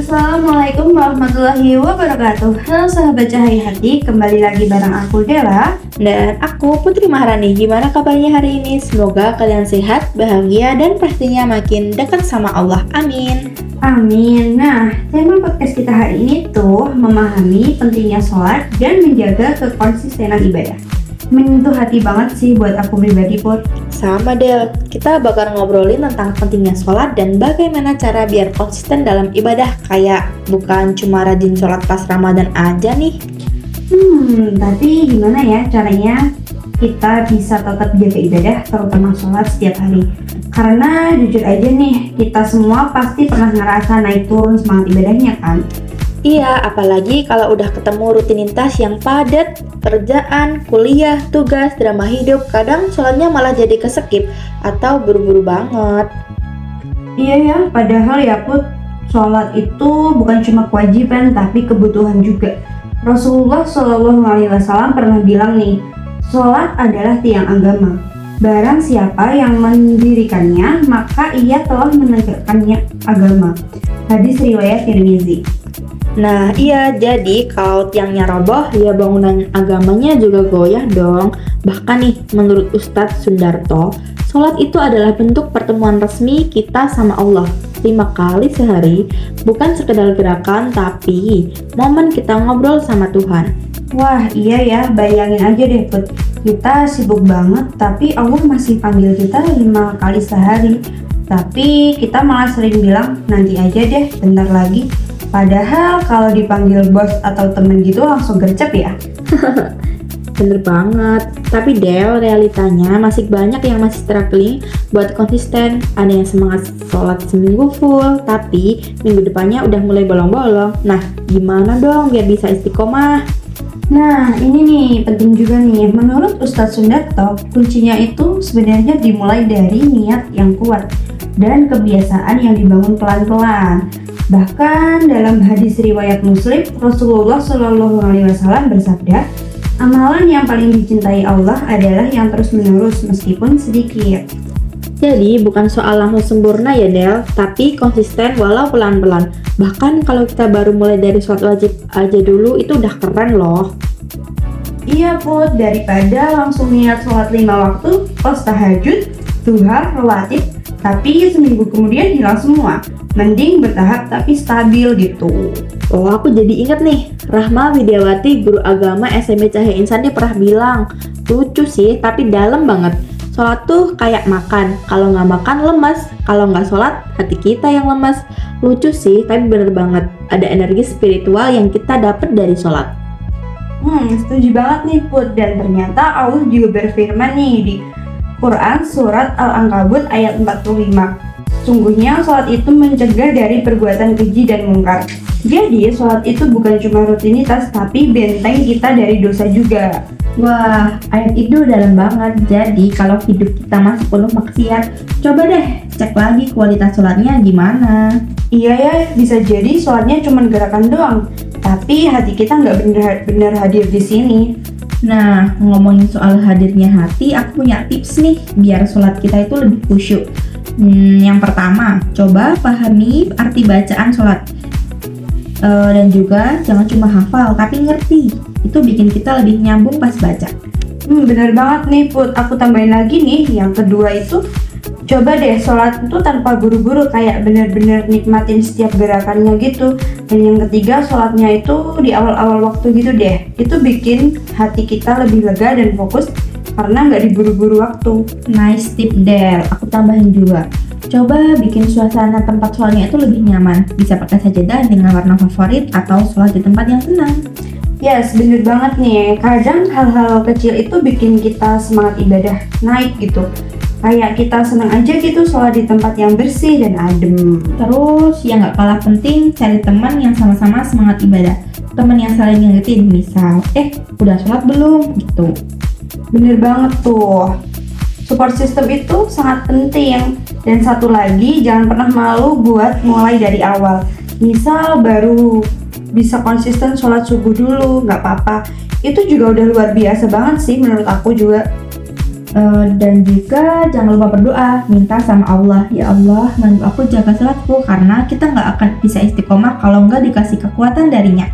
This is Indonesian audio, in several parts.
Assalamualaikum warahmatullahi wabarakatuh. Halo sahabat Cahaya Hati, kembali lagi bareng aku Dela. Dan aku Putri Maharani. Gimana kabarnya hari ini? Semoga kalian sehat, bahagia, dan pastinya makin dekat sama Allah. Amin. Amin. Nah, tema podcast kita hari ini tuh memahami pentingnya sholat dan menjaga kekonsistenan ibadah. Menyentuh hati banget sih buat aku pribadi, Put. Sama Del, kita bakal ngobrolin tentang pentingnya sholat dan bagaimana cara biar konsisten dalam ibadah. Kayak bukan cuma rajin sholat pas Ramadan aja nih. Tapi gimana ya caranya kita bisa tetap jaga ibadah, terutama sholat setiap hari? Karena jujur aja nih, kita semua pasti pernah ngerasa naik turun semangat ibadahnya kan? Iya, apalagi kalau udah ketemu rutinitas yang padat, kerjaan, kuliah, tugas, drama hidup, kadang sholatnya malah jadi keskip atau buru-buru banget. Iya ya, padahal ya Put, sholat itu bukan cuma kewajiban tapi kebutuhan juga. Rasulullah Shallallahu Alaihi Wasallam pernah bilang nih, sholat adalah tiang agama. Barang siapa yang mendirikannya, maka ia telah menegakkannya agama. Hadis riwayat Tirmizi. Nah iya, jadi kalau tiangnya roboh, ya bangunan agamanya juga goyah dong. Bahkan nih, menurut Ustadz Sundarto, sholat itu adalah bentuk pertemuan resmi kita sama Allah 5 kali sehari, bukan sekedar gerakan, tapi momen kita ngobrol sama Tuhan. Wah iya ya, bayangin aja deh Put, kita sibuk banget tapi Allah masih panggil kita 5 kali sehari. Tapi kita malah sering bilang, nanti aja deh, bentar lagi. Padahal kalau dipanggil bos atau temen gitu langsung gercep ya. Bener banget, tapi Del, realitanya masih banyak yang masih struggling buat konsisten. Ada yang semangat sholat seminggu full, tapi minggu depannya udah mulai bolong-bolong. Nah, gimana dong biar bisa istiqomah? Nah ini nih penting juga nih, menurut Ustadz Sundarto, kuncinya itu sebenarnya dimulai dari niat yang kuat dan kebiasaan yang dibangun pelan-pelan. Bahkan dalam hadis riwayat Muslim, Rasulullah Shallallahu Alaihi Wasallam bersabda, amalan yang paling dicintai Allah adalah yang terus-menerus meskipun sedikit. Jadi bukan soal langsung sempurna ya Del, tapi konsisten walau pelan-pelan. Bahkan kalau kita baru mulai dari sholat wajib aja dulu, itu udah keren loh. Iya Put, daripada langsung niat sholat 5 waktu, pas tahajud, duha, rawatib, tapi seminggu kemudian hilang semua. Mending bertahap tapi stabil gitu. Oh, aku jadi inget nih, Rahma Widiawati, guru agama SMP Cahaya Insan, dia pernah bilang, lucu sih tapi dalam banget. Sholat tuh kayak makan, kalau nggak makan lemas, kalau nggak sholat hati kita yang lemas. Lucu sih tapi bener banget, ada energi spiritual yang kita dapat dari sholat. Setuju banget nih Put, dan ternyata Allah juga berfirman nih di Quran surat Al-Ankabut ayat 45. Sungguhnya sholat itu mencegah dari perbuatan keji dan mungkar. Jadi sholat itu bukan cuma rutinitas tapi benteng kita dari dosa juga. Wah, ayat itu dalam banget. Jadi kalau hidup kita masih penuh maksiat, coba deh cek lagi kualitas sholatnya gimana. Iya ya, bisa jadi sholatnya cuma gerakan doang, tapi hati kita nggak benar-benar hadir di sini. Nah, ngomongin soal hadirnya hati, aku punya tips nih biar sholat kita itu lebih khusyuk. Yang pertama, coba pahami arti bacaan sholat. Dan juga jangan cuma hafal, tapi ngerti. Itu bikin kita lebih nyambung pas baca. Bener banget nih Put, aku tambahin lagi nih. Yang kedua itu, coba deh sholat itu tanpa buru-buru, kayak bener-bener nikmatin setiap gerakannya gitu. Dan yang ketiga, sholatnya itu di awal-awal waktu gitu deh. Itu bikin hati kita lebih lega dan fokus karena nggak diburu-buru waktu. Nice tip Del, aku tambahin juga. Coba bikin suasana tempat sholatnya itu lebih nyaman. Bisa pakai sajadah dengan warna favorit atau sholat di tempat yang tenang. Yes, bener banget nih. Kadang hal-hal kecil itu bikin kita semangat ibadah naik gitu. Kayak kita senang aja gitu sholat di tempat yang bersih dan adem. Terus yang nggak kalah penting, cari teman yang sama-sama semangat ibadah. Teman yang saling ngingetin, misal, udah sholat belum? Gitu. Bener banget tuh. Support system itu sangat penting. Dan satu lagi, jangan pernah malu buat mulai dari awal. Misal baru bisa konsisten sholat subuh dulu, nggak apa-apa. Itu juga udah luar biasa banget sih menurut aku juga. Dan juga jangan lupa berdoa, minta sama Allah, ya Allah, bantu aku jaga sholatku karena kita nggak akan bisa istiqomah kalau nggak dikasih kekuatan darinya.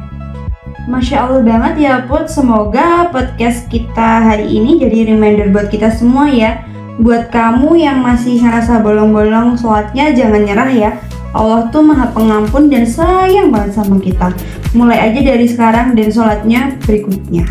Masya Allah banget ya Put, semoga podcast kita hari ini jadi reminder buat kita semua ya. Buat kamu yang masih ngerasa bolong-bolong sholatnya, jangan nyerah ya. Allah tuh maha pengampun dan sayang banget sama kita. Mulai aja dari sekarang dan sholatnya berikutnya.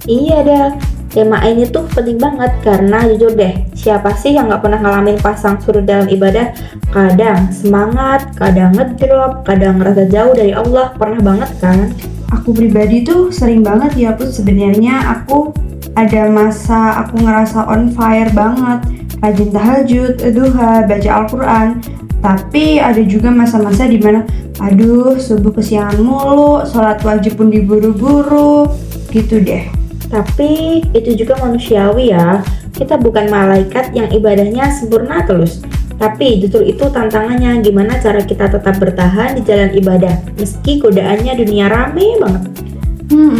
Iya Del, tema ini tuh penting banget karena jujur deh, siapa sih yang gak pernah ngalamin pasang surut dalam ibadah? Kadang semangat, kadang ngedrop, kadang ngerasa jauh dari Allah, pernah banget kan? Aku pribadi tuh sering banget ya Put, sebenarnya aku ada masa aku ngerasa on fire banget, rajin tahajud, duha, baca Al-Quran. Tapi ada juga masa-masa dimana aduh subuh kesiangan mulu, sholat wajib pun diburu-buru, gitu deh. Tapi itu juga manusiawi ya, kita bukan malaikat yang ibadahnya sempurna terus. Tapi justru itu tantangannya, gimana cara kita tetap bertahan di jalan ibadah meski godaannya dunia rame banget.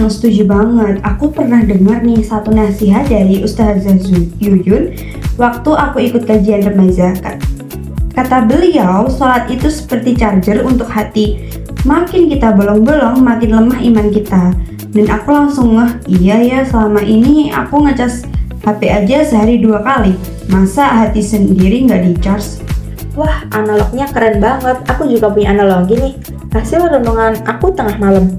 Setuju banget. Aku pernah dengar nih satu nasihat dari Ustazah Yuyun waktu aku ikut kajian remaja. Kata beliau, sholat itu seperti charger untuk hati. Makin kita bolong-bolong, makin lemah iman kita. Dan aku langsung iya ya, selama ini aku ngecas HP aja sehari 2 kali. Masa hati sendiri nggak di-charge? Wah, analognya keren banget. Aku juga punya analogi nih. Hasil renungan aku tengah malam.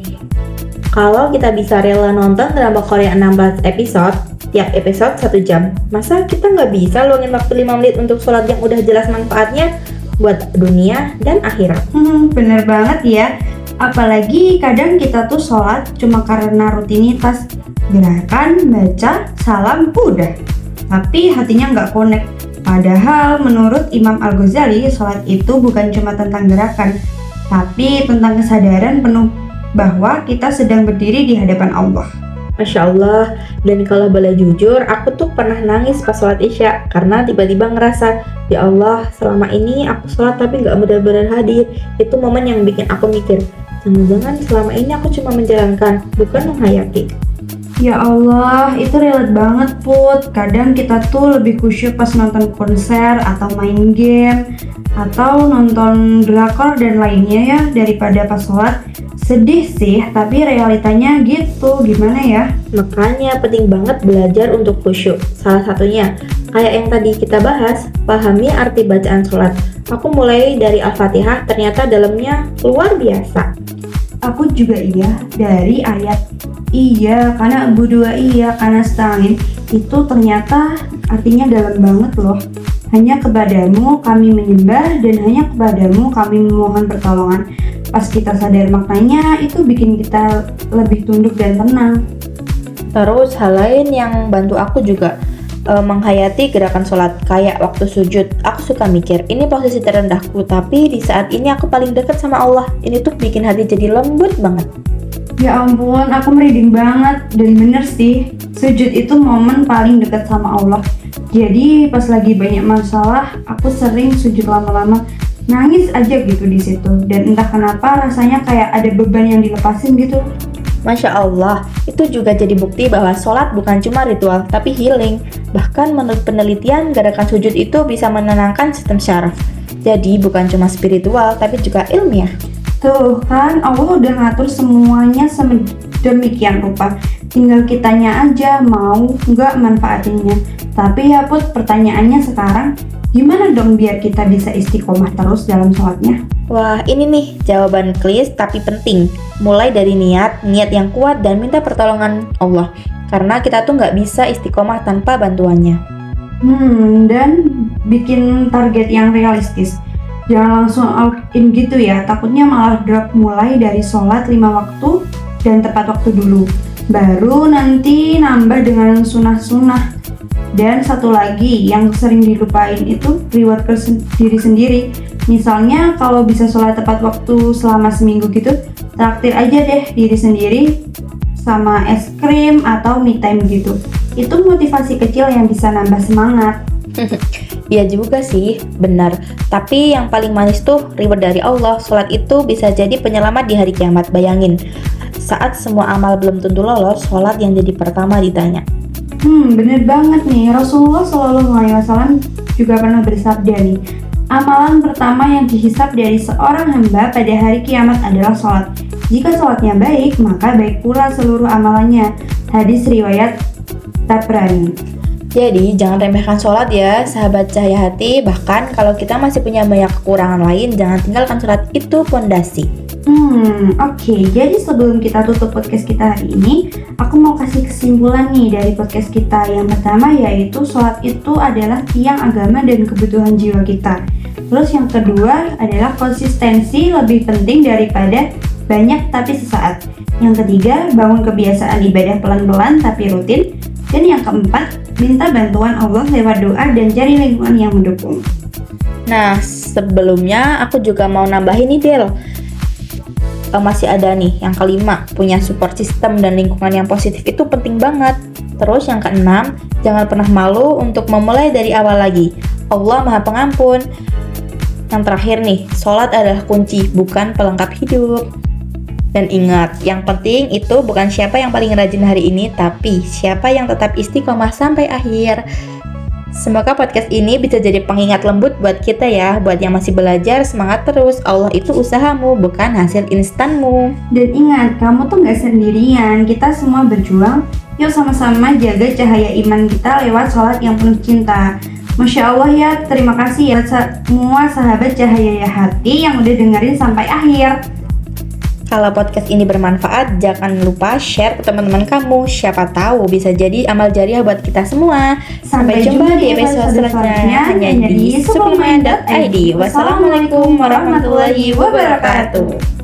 Kalau kita bisa rela nonton drama Korea 16 episode, tiap episode 1 jam, masa kita nggak bisa luangin waktu 5 menit untuk sholat yang udah jelas manfaatnya buat dunia dan akhirat? Bener banget ya. Apalagi kadang kita tuh sholat cuma karena rutinitas, gerakan, baca, salam, udah. Tapi hatinya nggak connect. Padahal menurut Imam Al-Ghazali, sholat itu bukan cuma tentang gerakan, tapi tentang kesadaran penuh bahwa kita sedang berdiri di hadapan Allah. Masya Allah, dan kalau boleh jujur, aku tuh pernah nangis pas sholat Isya karena tiba-tiba ngerasa, ya Allah, selama ini aku sholat tapi gak benar-benar hadir. Itu momen yang bikin aku mikir, jangan-jangan selama ini aku cuma menjalankan, bukan menghayati. Ya Allah, itu relate banget Put. Kadang kita tuh lebih khusyuk pas nonton konser atau main game atau nonton drakor dan lainnya ya daripada pas sholat. Sedih sih, tapi realitanya gitu, gimana ya? Makanya penting banget belajar untuk khusyuk. Salah satunya, kayak yang tadi kita bahas, pahami arti bacaan sholat. Aku mulai dari Al-Fatihah, ternyata dalamnya luar biasa. Aku juga iya, dari ayat iya karena budua iya karena setangin itu ternyata artinya dalam banget loh. Hanya kepadamu kami menyembah dan hanya kepadamu kami memohon pertolongan. Pas kita sadar maknanya, itu bikin kita lebih tunduk dan tenang. Terus hal lain yang bantu aku juga menghayati gerakan sholat. Kayak waktu sujud, aku suka mikir, ini posisi terendahku, tapi di saat ini aku paling dekat sama Allah. Ini tuh bikin hati jadi lembut banget. Ya ampun, aku merinding banget. Dan bener sih, sujud itu momen paling dekat sama Allah. Jadi pas lagi banyak masalah, aku sering sujud lama-lama, nangis aja gitu di situ. Dan entah kenapa rasanya kayak ada beban yang dilepasin gitu. Masya Allah, itu juga jadi bukti bahwa sholat bukan cuma ritual, tapi healing. Bahkan menurut penelitian, gerakan sujud itu bisa menenangkan sistem syaraf. Jadi bukan cuma spiritual, tapi juga ilmiah. Tuh kan, Allah udah ngatur semuanya sedemikian rupa. Tinggal kitanya aja mau nggak manfaatinnya. Tapi ya Put, pertanyaannya sekarang, gimana dong biar kita bisa istiqomah terus dalam sholatnya? Wah, ini nih jawaban klise tapi penting. Mulai dari niat yang kuat dan minta pertolongan Allah. Karena kita tuh nggak bisa istiqomah tanpa bantuannya. Dan bikin target yang realistis. Jangan langsung all in gitu ya, takutnya malah drop mulai dari sholat 5 waktu dan tepat waktu dulu. Baru nanti nambah dengan sunah-sunah. Dan satu lagi yang sering dilupain itu reward ke diri sendiri. Misalnya kalau bisa sholat tepat waktu selama seminggu gitu, traktir aja deh diri sendiri sama es krim atau me time gitu. Itu motivasi kecil yang bisa nambah semangat. Iya juga sih, benar. Tapi yang paling manis tuh reward dari Allah. Sholat itu bisa jadi penyelamat di hari kiamat. Bayangin, saat semua amal belum tentu lolos, sholat yang jadi pertama ditanya. Bener banget nih. Rasulullah SAW juga pernah bersabda nih, amalan pertama yang dihisab dari seorang hamba pada hari kiamat adalah sholat. Jika sholatnya baik, maka baik pula seluruh amalannya. Hadis riwayat Tabrani. Jadi jangan remehkan sholat ya sahabat cahaya hati. Bahkan kalau kita masih punya banyak kekurangan lain, jangan tinggalkan sholat, itu pondasi. Oke. Jadi sebelum kita tutup podcast kita hari ini, aku mau kasih kesimpulan nih dari podcast kita. Yang pertama yaitu sholat itu adalah tiang agama dan kebutuhan jiwa kita. Terus yang kedua adalah konsistensi lebih penting daripada banyak tapi sesaat. Yang ketiga, bangun kebiasaan ibadah pelan-pelan tapi rutin. Dan yang keempat, minta bantuan Allah lewat doa dan cari lingkungan yang mendukung. Nah, sebelumnya aku juga mau nambahin nih Del. Masih ada nih yang kelima, punya support system dan lingkungan yang positif itu penting banget. Terus yang keenam, jangan pernah malu untuk memulai dari awal lagi. Allah Maha Pengampun. Yang terakhir nih, sholat adalah kunci, bukan pelengkap hidup. Dan ingat, yang penting itu bukan siapa yang paling rajin hari ini, tapi siapa yang tetap istiqomah sampai akhir. Semoga podcast ini bisa jadi pengingat lembut buat kita ya. Buat yang masih belajar, semangat terus. Allah itu usahamu, bukan hasil instanmu. Dan ingat, kamu tuh gak sendirian. Kita semua berjuang. Yuk sama-sama jaga cahaya iman kita lewat sholat yang penuh cinta. Masya Allah ya, terima kasih ya semua sahabat cahaya hati yang udah dengerin sampai akhir. Kalau podcast ini bermanfaat, jangan lupa share ke teman-teman kamu. Siapa tahu bisa jadi amal jariah buat kita semua. Sampai jumpa di episode selanjutnya hanya di suplemen.id. Wassalamualaikum warahmatullahi wabarakatuh.